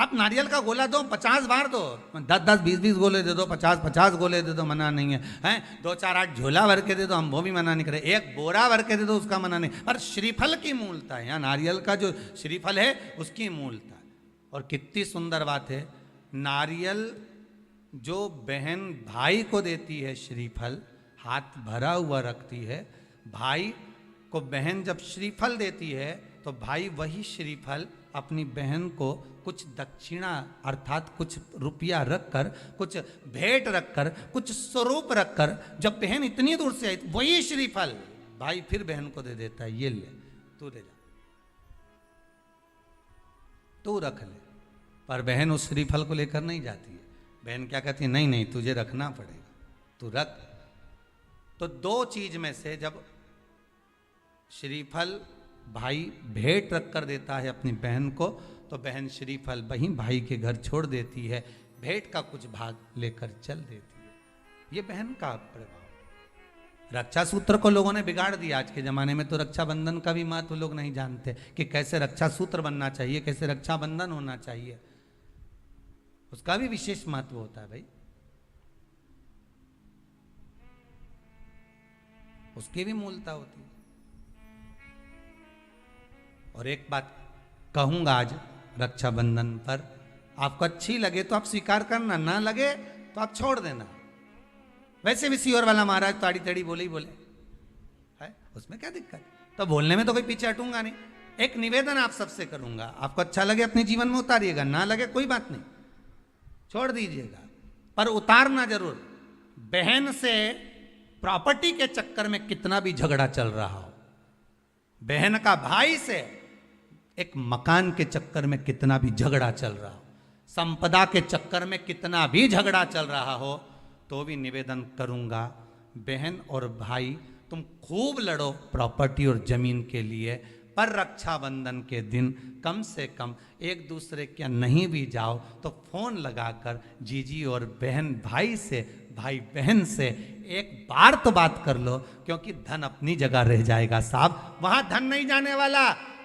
आप नारियल का गोला दो 50 बार दो, 10-10, 20-20 गोले दे दो, 50-50 गोले दे दो, मना नहीं है, हैं 2-4-8 झोला भर के दे दो, हम वो भी मना नहीं करे, एक बोरा भर के दे दो, उसका मना नहीं। पर श्रीफल की मूलता है, यहाँ नारियल का जो श्रीफल है उसकी मूलता है। और कितनी सुंदर बात है, नारियल जो बहन भाई को देती है श्रीफल, हाथ भरा हुआ रखती है, भाई को बहन जब श्रीफल देती है तो भाई वही श्रीफल अपनी बहन को कुछ दक्षिणा अर्थात कुछ रुपया रखकर, कुछ भेंट रखकर, कुछ स्वरूप रखकर, जब बहन इतनी दूर से आई वही श्रीफल भाई फिर बहन को दे देता है, ये ले तू ले जा, तू रख ले। पर बहन उस श्रीफल को लेकर नहीं जाती है, बहन क्या कहती है, नहीं नहीं तुझे रखना पड़ेगा, तू रख। तो दो चीज में से जब श्रीफल भाई भेंट रख कर देता है अपनी बहन को, तो बहन श्रीफल वहीं भाई के घर छोड़ देती है, भेंट का कुछ भाग लेकर चल देती है। ये बहन का प्रभाव। रक्षा सूत्र को लोगों ने बिगाड़ दिया आज के जमाने में, तो रक्षाबंधन का भी महत्व लोग नहीं जानते कि कैसे रक्षा सूत्र बनना चाहिए, कैसे रक्षाबंधन होना चाहिए, उसका भी विशेष महत्व होता है भाई, उसकी भी मूलता होती है। और एक बात कहूंगा आज रक्षाबंधन पर, आपको अच्छी लगे तो आप स्वीकार करना, ना लगे तो आप छोड़ देना। वैसे भी सीहोर वाला महाराज ताड़ी तड़ी बोले ही बोले है, उसमें क्या दिक्कत, तो बोलने में तो कोई पीछे हटूंगा नहीं। एक निवेदन आप सबसे करूंगा, आपको अच्छा लगे अपने जीवन में उतारिएगा, ना लगे कोई बात नहीं, छोड़ दीजिएगा, पर उतारना जरूर। बहन से प्रॉपर्टी के चक्कर में कितना भी झगड़ा चल रहा हो, बहन का भाई से एक मकान के चक्कर में कितना भी झगड़ा चल रहा हो, संपदा के चक्कर में कितना भी झगड़ा चल रहा हो, तो भी निवेदन करूंगा, बहन और भाई तुम खूब लड़ो प्रॉपर्टी और जमीन के लिए, पर रक्षाबंधन के दिन कम से कम एक दूसरे के नहीं भी जाओ तो फोन लगाकर जीजी और बहन भाई से, भाई बहन से एक बार तो बात कर लो, क्योंकि धन अपनी जगह रह जाएगा साहब, वहां धन नहीं जाने वाला,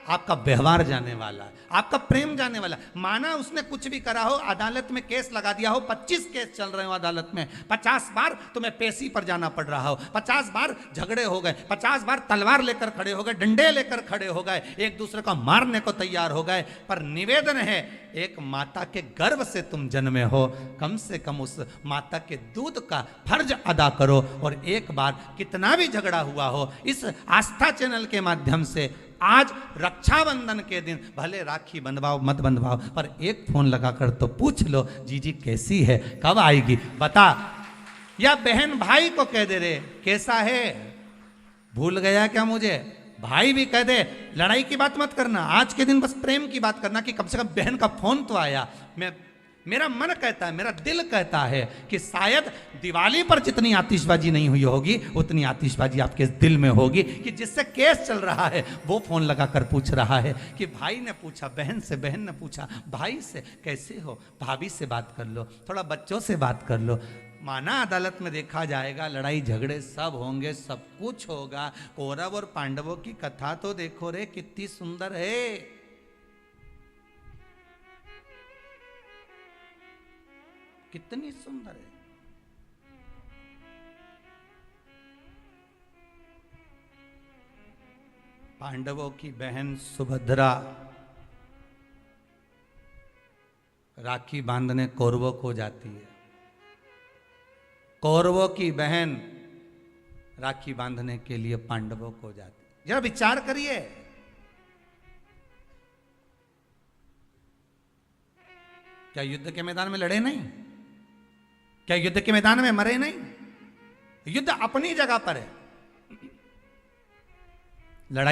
आपका व्यवहार जाने वाला, आपका प्रेम जाने वाला। माना उसने कुछ भी करा हो, अदालत में केस लगा दिया हो, 25 केस चल रहे हो अदालत में, 50 बार तुम्हें पेशी पर जाना पड़ रहा हो, 50 बार झगड़े हो गए, 50 बार तलवार लेकर खड़े हो गए, डंडे लेकर खड़े हो गए, एक दूसरे को मारने को तैयार हो गए, पर निवेदन है एक माता के गर्भ से तुम जन्मे हो, कम से कम उस माता के दूध का फर्ज अदा करो। और एक बार कितना भी झगड़ा हुआ हो, इस आस्था चैनल के माध्यम से आज रक्षाबंधन के दिन भले राखी बंधवाओ मत बंधवाओ, पर एक फोन लगाकर तो पूछ लो, जीजी कैसी है, कब आएगी बता, या बहन भाई को कह दे रे कैसा है, भूल गया क्या मुझे, भाई भी कह दे, लड़ाई की बात मत करना, आज के दिन बस प्रेम की बात करना, कि कम से कम बहन का फोन तो आया। मेरा मन कहता है, मेरा दिल कहता है कि शायद दिवाली पर जितनी आतिशबाजी नहीं हुई होगी उतनी आतिशबाजी आपके दिल में होगी, कि जिससे केस चल रहा है वो फोन लगाकर पूछ रहा है कि भाई ने पूछा बहन से, बहन ने पूछा भाई से, कैसे हो, भाभी से बात कर लो, थोड़ा बच्चों से बात कर लो। माना अदालत में देखा जाएगा, लड़ाई झगड़े सब होंगे, सब कुछ होगा, कौरव और पांडवों की कथा तो देखो रे कितनी सुंदर है, कितनी सुंदर है। पांडवों की बहन सुभद्रा राखी बांधने कौरवों को जाती है, कौरवों की बहन राखी बांधने के लिए पांडवों को जाती है। जरा विचार करिए, क्या युद्ध के मैदान में लड़े नहीं, क्या युद्ध के मैदान में मरे नहीं, युद्ध अपनी जगह पर है,